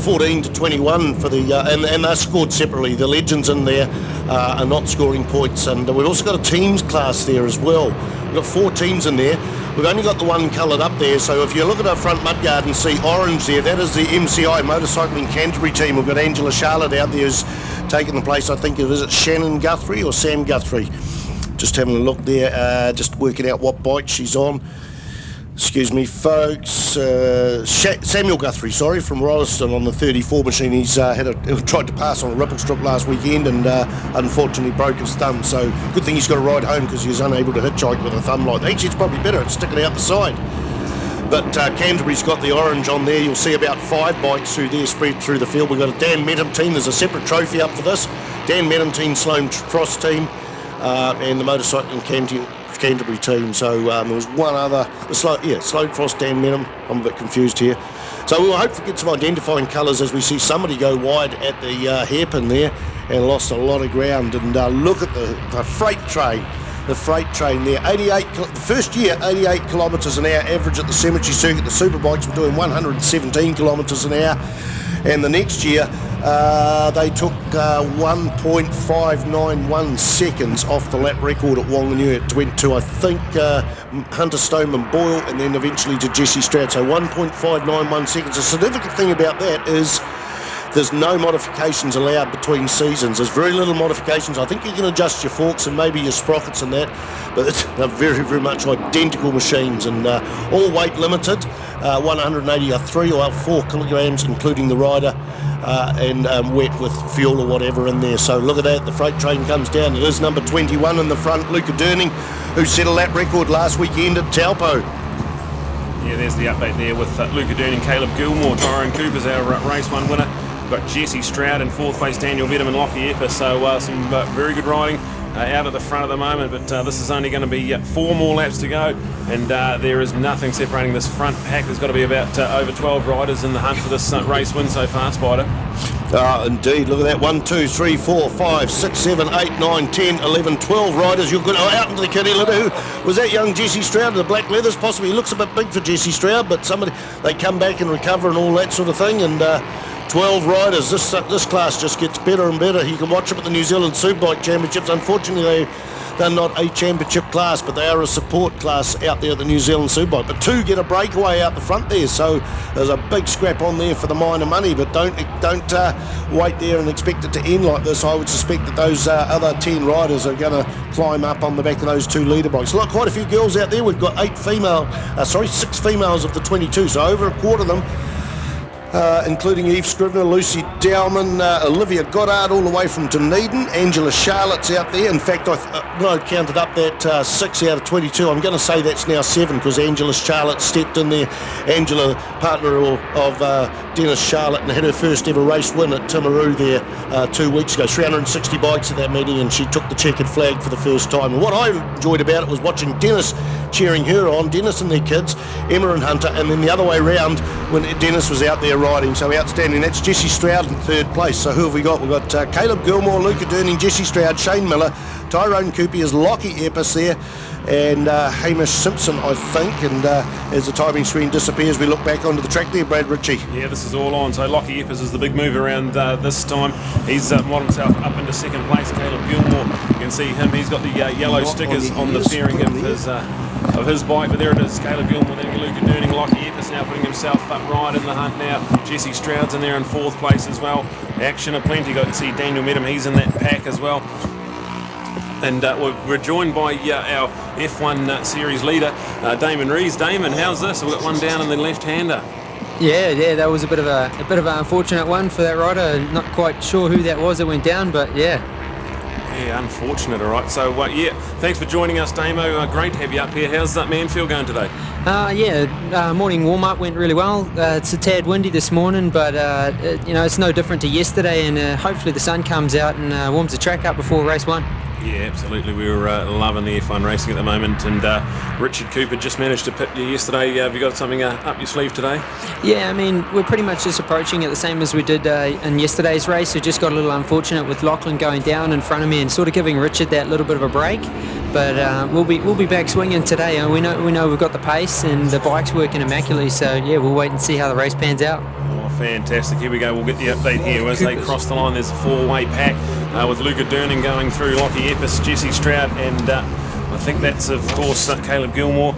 14 to 21 for the and they're scored separately. The legends in there are not scoring points, and we've also got a teams class there as well. We've got 4 teams in there. We've only got the one coloured up there, so if you look at our front mudguard and see orange there, that is the MCI Motorcycling Canterbury team. We've got Angela Charlotte out there who's taken the place, I think, is it Shannon Guthrie or Sam Guthrie? Just having a look there, just working out what bike she's on. Excuse me, folks. Samuel Guthrie, sorry, from Rolleston on the 34 machine. He's tried to pass on a ripple strip last weekend and unfortunately broke his thumb. So good thing he's got to ride home because he was unable to hitchhike with a thumb like that. Actually, it's probably better. It's sticking out the side. But Canterbury's got the orange on there. You'll see about 5 bikes through there spread through the field. We've got a Dan Medham team. There's a separate trophy up for this. Dan Medham team, Sloane Cross team, and the Motorcycling Canterbury team. So there was one other, Sloane Cross, Dan Medham. I'm a bit confused here. So we'll hopefully get some identifying colours as we see somebody go wide at the hairpin there and lost a lot of ground. And look at the freight train. The freight train there, the first year 88 kilometres an hour average at the cemetery circuit. The superbikes were doing 117 kilometres an hour, and the next year they took 1.591 seconds off the lap record at Wanganui. It went to, I think, Hunter Stoneman Boyle and then eventually to Jesse Stroud. So 1.591 seconds. The significant thing about that is there's no modifications allowed between seasons. There's very little modifications. I think you can adjust your forks and maybe your sprockets and that, but they're very, very much identical machines, and all weight limited, 183 or 4 kilograms, including the rider, and wet with fuel or whatever in there. So look at that, the freight train comes down. It is number 21 in the front, Luca Durning, who set a lap record last weekend at Taupo. Yeah, there's the update there with Luca Durning, Caleb Gilmore, Tyrone Cooper's our race 1 winner. We've got Jesse Stroud in 4th place, Daniel Medham and Lockie Epper, so some very good riding out at the front at the moment, but this is only going to be 4 more laps to go, and there is nothing separating this front pack. There's got to be about over 12 riders in the hunt for this race win so far, Spider. Indeed, look at that, 1, 2, 3, 4, 5, 6, 7, 8, 9, 10, 11, 12 riders. You're good. Out into the kitty litter. Who was that? Young Jesse Stroud in the black leathers, possibly. He looks a bit big for Jesse Stroud, but they come back and recover and all that sort of thing, and 12 riders. This class just gets better and better. You can watch them at the New Zealand Superbike Championships. Unfortunately, they're not a championship class, but they are a support class out there at the New Zealand Superbike. But 2 get a breakaway out the front there, so there's a big scrap on there for the minor money. But don't wait there and expect it to end like this. I would suspect that those other 10 riders are going to climb up on the back of those 2 leader bikes. Look, quite a few girls out there. We've got 6 females of the 22, so over a quarter of them. Including Eve Scrivener, Lucy Dowman, Olivia Goddard all the way from Dunedin, Angela Charlotte's out there. In fact, when I counted up that 6 out of 22, I'm going to say that's now 7 because Angela Charlotte stepped in there. Angela, partner of Dennis Charlotte, and had her first ever race win at Timaru there 2 weeks ago. 360 bikes at that meeting, and she took the checkered flag for the first time. And what I enjoyed about it was watching Dennis cheering her on, Dennis and their kids, Emma and Hunter, and then the other way round when Dennis was out there riding. So outstanding. That's Jesse Stroud in 3rd place. So who have we got? We've got Caleb Gilmore, Luca Durning, Jesse Stroud, Shane Miller, Tyrone Cooper, Lockie Epis there, and Hamish Simpson, I think. And as the timing screen disappears, we look back onto the track there, Brad Ritchie. Yeah, this is all on. So Lockie Epis is the big move around this time. He's modeled himself up into 2nd place. Caleb Gilmore, you can see him. He's got the yellow stickers on the fairing of his bike, but there it is, Caleb Gilmore, then Luca Durning, Lockie Epis now putting himself up right in the hunt now. Jesse Stroud's in there in 4th place as well. Action aplenty. Got to see Daniel Medham, he's in that pack as well. And we're joined by our F1 series leader, Damon Rees. Damon, how's this? We've got one down in the left-hander. Yeah, that was a bit of an unfortunate one for that rider. Not quite sure who that was that went down, but yeah. Yeah, unfortunate, all right. So, thanks for joining us, Damo. Great to have you up here. How's that Manfeild going today? Morning warm-up went really well. It's a tad windy this morning, but, it's no different to yesterday, and hopefully the sun comes out and warms the track up before race 1. Yeah, absolutely. We were loving the F1 racing at the moment, and Richard Cooper just managed to pit you yesterday. Have you got something up your sleeve today? Yeah, I mean, we're pretty much just approaching it the same as we did in yesterday's race. We just got a little unfortunate with Lachlan going down in front of me and sort of giving Richard that little bit of a break. But we'll be back swinging today, and we know we've got the pace and the bike's working immaculately. So yeah, we'll wait and see how the race pans out. fantastic. Here we go. We'll get the update here as they cross the line. There's a four-way pack with Luca Durning going through, Lockie Epps, Jesse Stroud, and I think that's, of course, Caleb Gilmore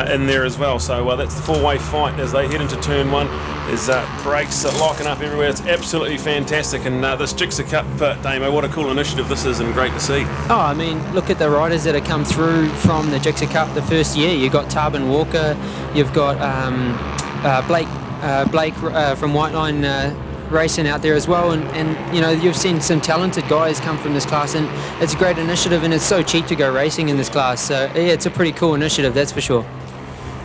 in there as well. So that's the four-way fight as they head into turn one. There's brakes locking up everywhere. It's absolutely fantastic. And this Gixxer Cup, Damo, what a cool initiative this is, and great to see. Oh, I mean, look at the riders that have come through from the Gixxer Cup the first year. You've got Tarbin Walker, you've got Blake from Whiteline racing out there as well, and you know, you've seen some talented guys come from this class, and it's a great initiative, and it's so cheap to go racing in this class. So yeah, it's a pretty cool initiative, that's for sure.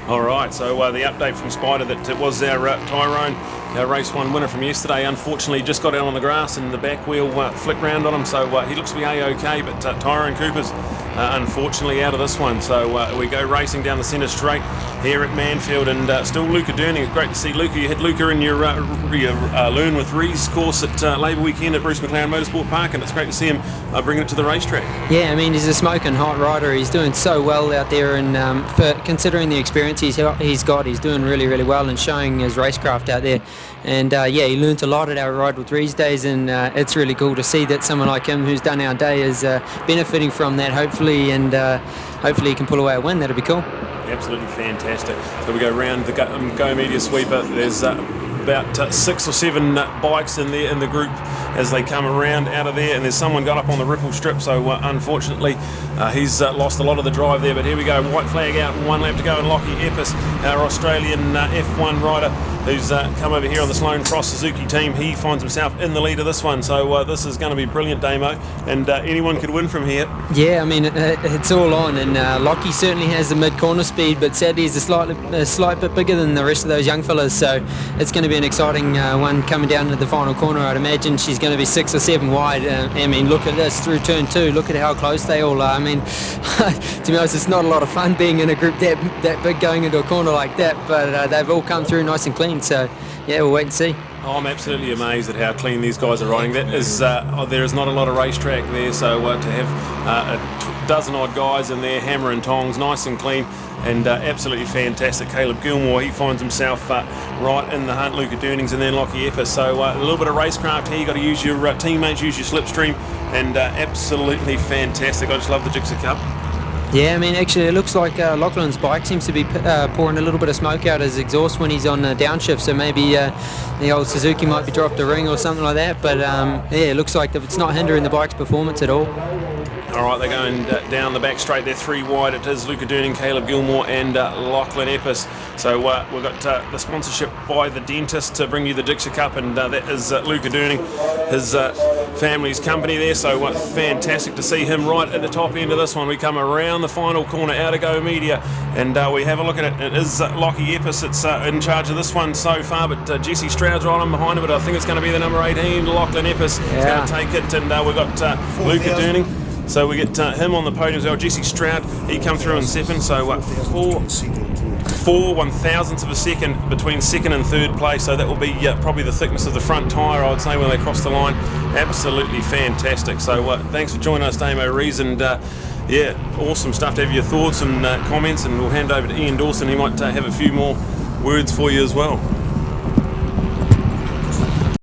All right, so the update from Spider that it was our Tyrone, our race one winner from yesterday, unfortunately just got out on the grass and the back wheel flicked round on him, so he looks to be A-OK, but Tyrone Cooper's unfortunately out of this one. So we go racing down the centre straight here at Manfeild, and still Luca Durning. Great to see Luca. You had Luca in your Learn with Rees course at Labour Weekend at Bruce McLaren Motorsport Park, and it's great to see him bringing it to the racetrack. Yeah, I mean, he's a smoking hot rider. He's doing so well out there, and for considering the experience he's got, he's doing really, really well and showing his racecraft out there. And yeah, he learnt a lot at our Ride with Rees days, and it's really cool to see that someone like him who's done our day is benefiting from that, hopefully, and hopefully he can pull away a win. That'd be cool. Absolutely fantastic. So we go round the Go Media Sweeper. There's about 6 or 7 bikes in there in the group as they come around out of there, and there's someone got up on the ripple strip, so unfortunately he's lost a lot of the drive there. But here we go, white flag out, 1 lap to go, and Lockie Epps, our Australian F1 rider, who's come over here on the Sloane Frost Suzuki team, he finds himself in the lead of this one. So this is going to be brilliant, Damo, and anyone could win from here. Yeah, I mean, it's all on, and Lockie certainly has the mid-corner speed, but sadly he's a slight bit bigger than the rest of those young fellas, so it's going to be an exciting one coming down to the final corner. I'd imagine she's going to be 6 or 7 wide. I mean, look at this through turn 2. Look at how close they all are. I mean, to be honest, it's not a lot of fun being in a group that big going into a corner like that, but they've all come through nice and clean. So yeah, we'll wait and see. Oh, I'm absolutely amazed at how clean these guys are riding. That is, there is not a lot of racetrack there, so to have a dozen odd guys in there, hammer and tongs, nice and clean, and absolutely fantastic. Caleb Gilmore, he finds himself right in the hunt. Luca Durnings, and then Lockie Epps. So a little bit of racecraft here. You got to use your teammates, use your slipstream, and absolutely fantastic. I just love the Gixxer Cup. Yeah, I mean, actually, it looks like Lachlan's bike seems to be pouring a little bit of smoke out his exhaust when he's on downshift, so maybe the old Suzuki might be dropped a ring or something like that, but yeah, it looks like it's not hindering the bike's performance at all. All right, they're going down the back straight. They're 3 wide. It is Luca Durning, Caleb Gilmore, and Lachlan Epps. So we've got the sponsorship by the dentist to bring you the Gixxer Cup, and that is Luca Durning, his family's company there. So fantastic to see him right at the top end of this one. We come around the final corner out of Go Media, and we have a look at it. It is Lockie Epps that's in charge of this one so far, but Jesse Stroud's right on behind him, but I think it's going to be the number 18, Lachlan Epps. He's going to take it, and we've got Luca Durning. So we get him on the podium as well. Jesse Stroud, he come through in second, so 4 1,000ths of a second between second and third place, so that will be probably the thickness of the front tyre, I would say, when they cross the line. Absolutely fantastic. So thanks for joining us, Damo Rees, and yeah, awesome stuff to have your thoughts and comments, and we'll hand over to Ian Dawson. He might have a few more words for you as well.